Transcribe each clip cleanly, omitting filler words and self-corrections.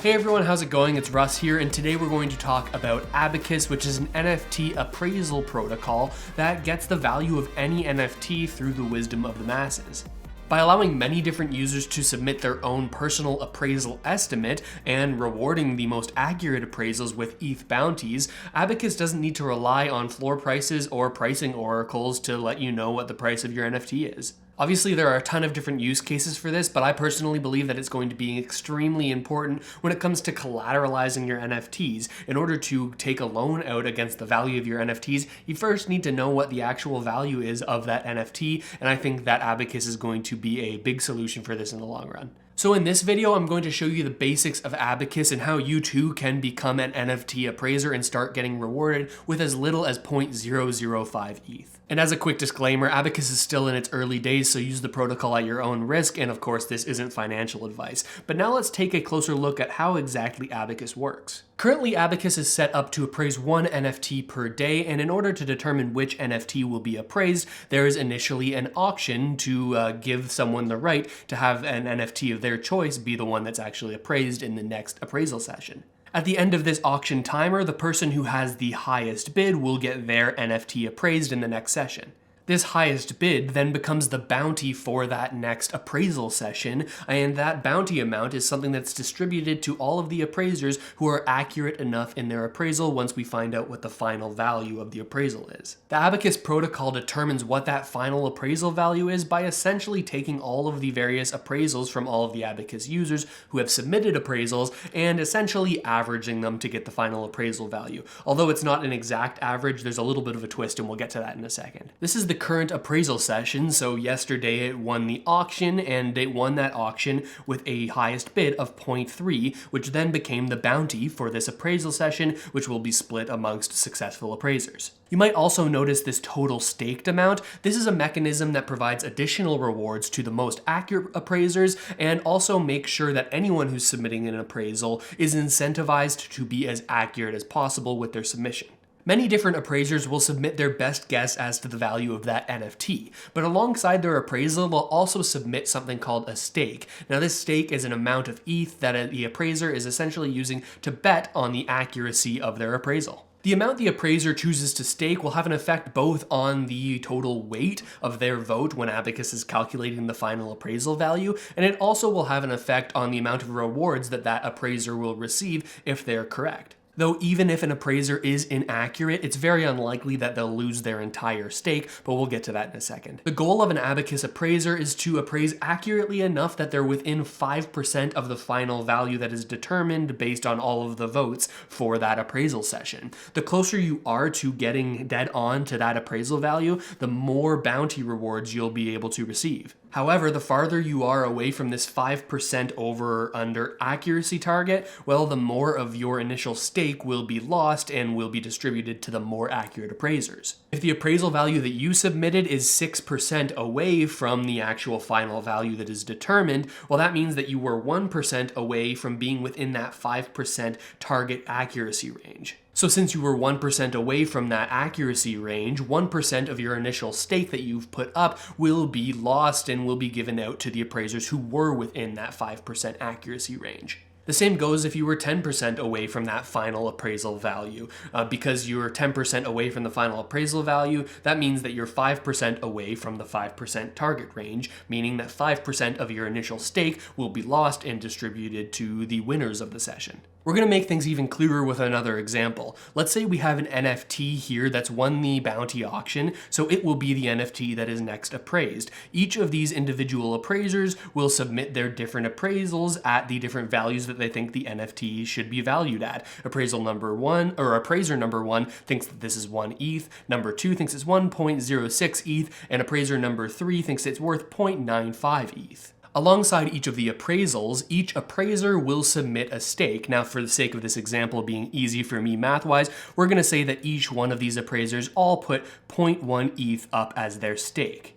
Hey everyone, how's it going? It's Russ here, and today we're going to talk about Abacus, which is an NFT appraisal protocol that gets the value of any NFT through the wisdom of the masses. By allowing many different users to submit their own personal appraisal estimate and rewarding the most accurate appraisals with ETH bounties, Abacus doesn't need to rely on floor prices or pricing oracles to let you know what the price of your NFT is. Obviously, there are a ton of different use cases for this, but I personally believe that it's going to be extremely important when it comes to collateralizing your NFTs. In order to take a loan out against the value of your NFTs, you first need to know what the actual value is of that NFT, and I think that Abacus is going to be a big solution for this in the long run. So in this video, I'm going to show you the basics of Abacus and how you too can become an NFT appraiser and start getting rewarded with as little as 0.005 ETH. And as a quick disclaimer, Abacus is still in its early days, so use the protocol at your own risk, and of course this isn't financial advice. But now let's take a closer look at how exactly Abacus works. Currently, Abacus is set up to appraise one NFT per day, and in order to determine which NFT will be appraised, there is initially an auction to give someone the right to have an NFT of their choice be the one that's actually appraised in the next appraisal session. At the end of this auction timer, the person who has the highest bid will get their NFT appraised in the next session. This highest bid then becomes the bounty for that next appraisal session, and that bounty amount is something that's distributed to all of the appraisers who are accurate enough in their appraisal once we find out what the final value of the appraisal is. The Abacus protocol determines what that final appraisal value is by essentially taking all of the various appraisals from all of the Abacus users who have submitted appraisals and essentially averaging them to get the final appraisal value. Although it's not an exact average, there's a little bit of a twist, and we'll get to that in a second. This is the current appraisal session, so yesterday it won the auction, and it won that auction with a highest bid of 0.3, which then became the bounty for this appraisal session, which will be split amongst successful appraisers. You might also notice this total staked amount. This is a mechanism that provides additional rewards to the most accurate appraisers and also makes sure that anyone who's submitting an appraisal is incentivized to be as accurate as possible with their submission. Many different appraisers will submit their best guess as to the value of that NFT, but alongside their appraisal, they'll also submit something called a stake. Now, this stake is an amount of ETH that the appraiser is essentially using to bet on the accuracy of their appraisal. The amount the appraiser chooses to stake will have an effect both on the total weight of their vote when Abacus is calculating the final appraisal value, and it also will have an effect on the amount of rewards that that appraiser will receive if they're correct. Though even if an appraiser is inaccurate, it's very unlikely that they'll lose their entire stake, but we'll get to that in a second. The goal of an Abacus appraiser is to appraise accurately enough that they're within 5% of the final value that is determined based on all of the votes for that appraisal session. The closer you are to getting dead on to that appraisal value, the more bounty rewards you'll be able to receive. However, the farther you are away from this 5% over or under accuracy target, well, the more of your initial stake will be lost and will be distributed to the more accurate appraisers. If the appraisal value that you submitted is 6% away from the actual final value that is determined, well, that means that you were 1% away from being within that 5% target accuracy range. So since you were 1% away from that accuracy range, 1% of your initial stake that you've put up will be lost and will be given out to the appraisers who were within that 5% accuracy range. The same goes if you were 10% away from that final appraisal value. Because you're 10% away from the final appraisal value, that means that you're 5% away from the 5% target range, meaning that 5% of your initial stake will be lost and distributed to the winners of the session. We're going to make things even clearer with another example. Let's say we have an NFT here that's won the bounty auction, so it will be the NFT that is next appraised. Each of these individual appraisers will submit their different appraisals at the different values that they think the NFT should be valued at. Appraiser number one thinks that this is 1 ETH, number 2 thinks it's 1.06 ETH, and appraiser number 3 thinks it's worth 0.95 ETH. Alongside each of the appraisals, each appraiser will submit a stake. Now, for the sake of this example being easy for me math-wise, we're going to say that each one of these appraisers all put 0.1 ETH up as their stake.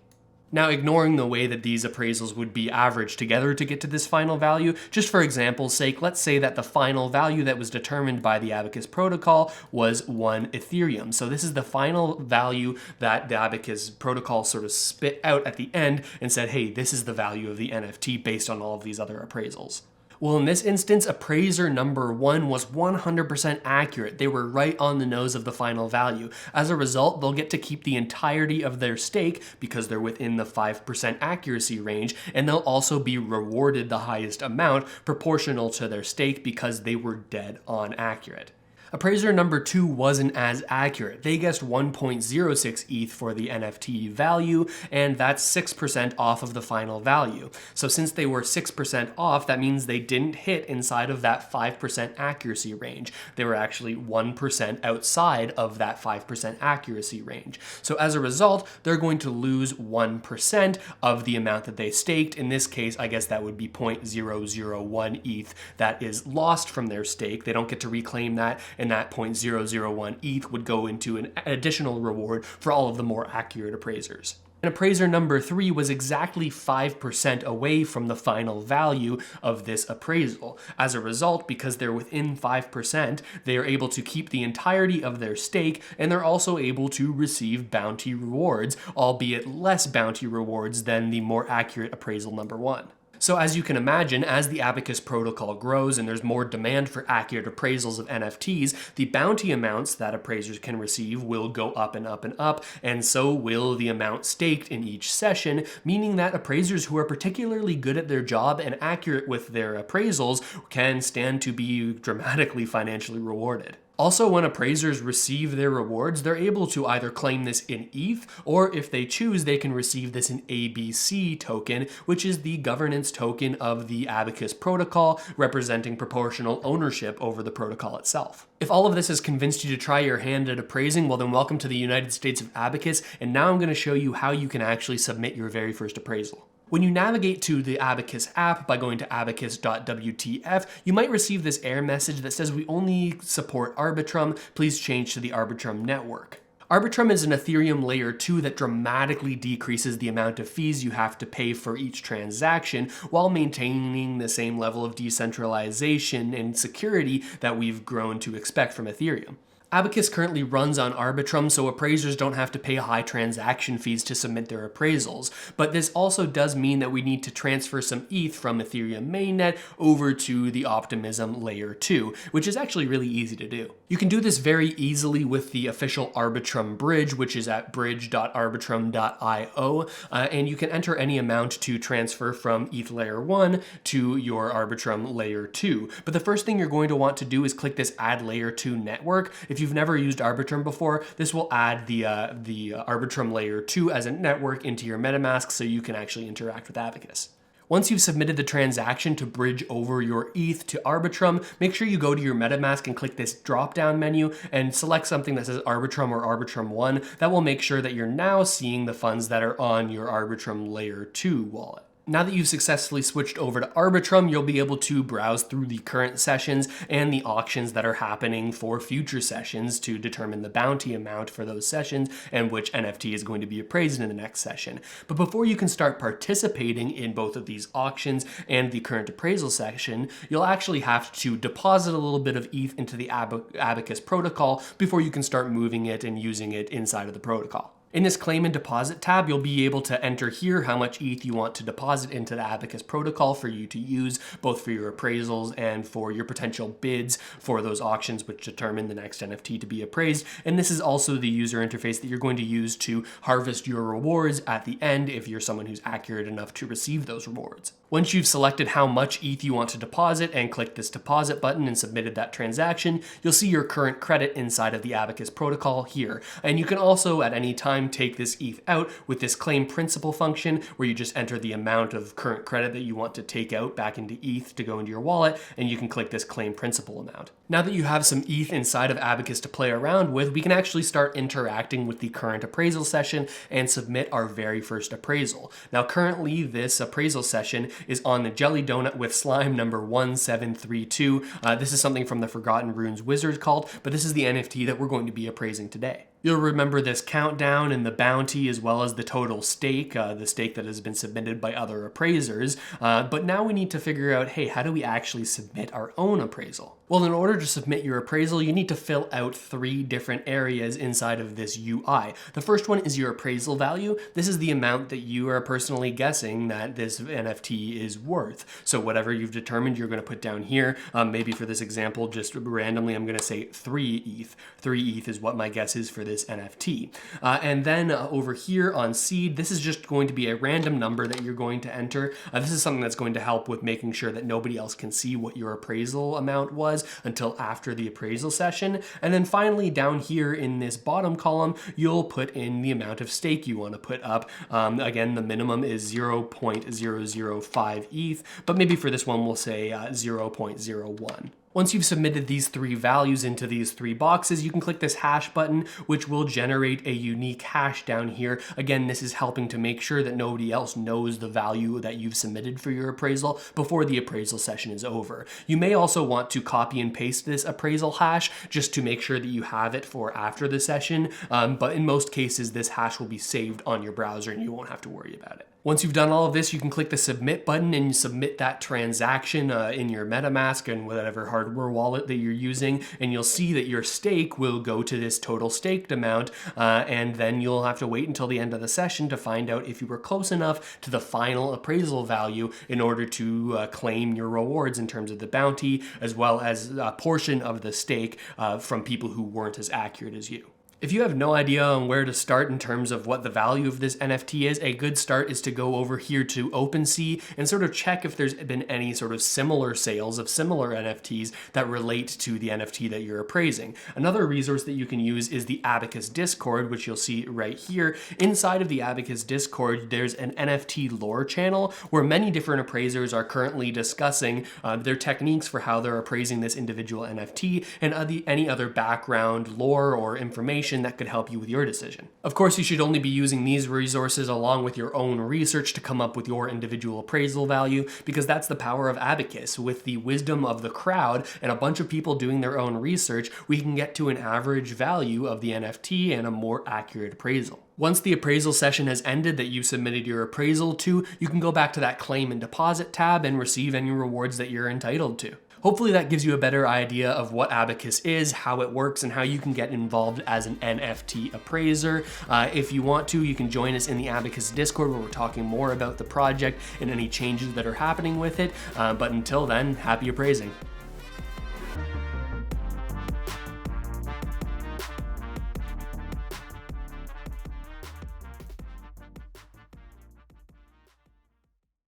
Now, ignoring the way that these appraisals would be averaged together to get to this final value, just for example's sake, let's say that the final value that was determined by the Abacus protocol was 1 Ethereum. So this is the final value that the Abacus protocol sort of spit out at the end and said, hey, this is the value of the NFT based on all of these other appraisals. Well, in this instance, appraiser number 1 was 100% accurate. They were right on the nose of the final value. As a result, they'll get to keep the entirety of their stake because they're within the 5% accuracy range, and they'll also be rewarded the highest amount proportional to their stake because they were dead on accurate. Appraiser number 2 wasn't as accurate. They guessed 1.06 ETH for the NFT value, and that's 6% off of the final value. So since they were 6% off, that means they didn't hit inside of that 5% accuracy range. They were actually 1% outside of that 5% accuracy range. So as a result, they're going to lose 1% of the amount that they staked. In this case, I guess that would be 0.001 ETH that is lost from their stake. They don't get to reclaim that, and that 0.001 ETH would go into an additional reward for all of the more accurate appraisers. And appraiser number 3 was exactly 5% away from the final value of this appraisal. As a result, because they're within 5%, they are able to keep the entirety of their stake, and they're also able to receive bounty rewards, albeit less bounty rewards than the more accurate appraisal number 1. So as you can imagine, as the Abacus protocol grows and there's more demand for accurate appraisals of NFTs, the bounty amounts that appraisers can receive will go up and up and up, and so will the amount staked in each session, meaning that appraisers who are particularly good at their job and accurate with their appraisals can stand to be dramatically financially rewarded. Also, when appraisers receive their rewards, they're able to either claim this in ETH, or if they choose, they can receive this in ABC token, which is the governance token of the Abacus protocol, representing proportional ownership over the protocol itself. If all of this has convinced you to try your hand at appraising, well then welcome to the United States of Abacus, and now I'm going to show you how you can actually submit your very first appraisal. When you navigate to the Abacus app by going to abacus.wtf, you might receive this error message that says we only support Arbitrum, please change to the Arbitrum network. Arbitrum is an Ethereum layer 2 that dramatically decreases the amount of fees you have to pay for each transaction while maintaining the same level of decentralization and security that we've grown to expect from Ethereum. Abacus currently runs on Arbitrum, so appraisers don't have to pay high transaction fees to submit their appraisals. But this also does mean that we need to transfer some ETH from Ethereum mainnet over to the Optimism Layer 2, which is actually really easy to do. You can do this very easily with the official Arbitrum bridge, which is at bridge.arbitrum.io, and you can enter any amount to transfer from ETH Layer 1 to your Arbitrum Layer 2. But the first thing you're going to want to do is click this Add Layer 2 Network. If you've never used Arbitrum before, this will add the Arbitrum Layer 2 as a network into your MetaMask so you can actually interact with Abacus. Once you've submitted the transaction to bridge over your ETH to Arbitrum, make sure you go to your MetaMask and click this drop-down menu and select something that says Arbitrum or Arbitrum 1. That will make sure that you're now seeing the funds that are on your Arbitrum Layer 2 wallet. Now that you've successfully switched over to Arbitrum, you'll be able to browse through the current sessions and the auctions that are happening for future sessions to determine the bounty amount for those sessions and which NFT is going to be appraised in the next session. But before you can start participating in both of these auctions and the current appraisal session, you'll actually have to deposit a little bit of ETH into the Abacus protocol before you can start moving it and using it inside of the protocol. In this claim and deposit tab, you'll be able to enter here how much ETH you want to deposit into the Abacus protocol for you to use, both for your appraisals and for your potential bids for those auctions which determine the next NFT to be appraised. And this is also the user interface that you're going to use to harvest your rewards at the end if you're someone who's accurate enough to receive those rewards. Once you've selected how much ETH you want to deposit and click this deposit button and submitted that transaction, you'll see your current credit inside of the Abacus protocol here. And you can also at any time take this ETH out with this claim principal function where you just enter the amount of current credit that you want to take out back into ETH to go into your wallet, and you can click this claim principal amount. Now that you have some ETH inside of Abacus to play around with, we can actually start interacting with the current appraisal session and submit our very first appraisal. Now currently this appraisal session is on the Jelly Donut with Slime number 1732. This is something from the Forgotten Runes Wizard called, but this is the NFT that we're going to be appraising today. You'll remember this countdown and the bounty as well as the total stake, the stake that has been submitted by other appraisers. But now we need to figure out, hey, how do we actually submit our own appraisal? Well, in order to submit your appraisal, you need to fill out 3 different areas inside of this UI. The first one is your appraisal value. This is the amount that you are personally guessing that this NFT NFT is worth. So whatever you've determined, you're going to put down here. Maybe for this example, just randomly, I'm going to say 3 ETH. 3 ETH is what my guess is for this NFT. And then over here on seed, this is just going to be a random number that you're going to enter. This is something that's going to help with making sure that nobody else can see what your appraisal amount was until after the appraisal session. And then finally down here in this bottom column, you'll put in the amount of stake you want to put up. Again, the minimum is 0.005 ETH, but maybe for this one we'll say 0.01. Once you've submitted these 3 values into these 3 boxes, you can click this hash button, which will generate a unique hash down here. Again, this is helping to make sure that nobody else knows the value that you've submitted for your appraisal before the appraisal session is over. You may also want to copy and paste this appraisal hash just to make sure that you have it for after the session, but in most cases, this hash will be saved on your browser and you won't have to worry about it. Once you've done all of this, you can click the submit button and you submit that transaction in your MetaMask and whatever hardware wallet that you're using, and you'll see that your stake will go to this total staked amount, and then you'll have to wait until the end of the session to find out if you were close enough to the final appraisal value in order to claim your rewards in terms of the bounty, as well as a portion of the stake from people who weren't as accurate as you. If you have no idea on where to start in terms of what the value of this NFT is, a good start is to go over here to OpenSea and sort of check if there's been any sort of similar sales of similar NFTs that relate to the NFT that you're appraising. Another resource that you can use is the Abacus Discord, which you'll see right here. Inside of the Abacus Discord, there's an NFT lore channel where many different appraisers are currently discussing their techniques for how they're appraising this individual NFT and any other background lore or information that could help you with your decision. Of course, you should only be using these resources along with your own research to come up with your individual appraisal value, because that's the power of Abacus. With the wisdom of the crowd and a bunch of people doing their own research, we can get to an average value of the NFT and a more accurate appraisal. Once the appraisal session has ended that you submitted your appraisal to, you can go back to that claim and deposit tab and receive any rewards that you're entitled to. Hopefully that gives you a better idea of what Abacus is, how it works, and how you can get involved as an NFT appraiser. If you want to, you can join us in the Abacus Discord where we're talking more about the project and any changes that are happening with it. But until then, happy appraising.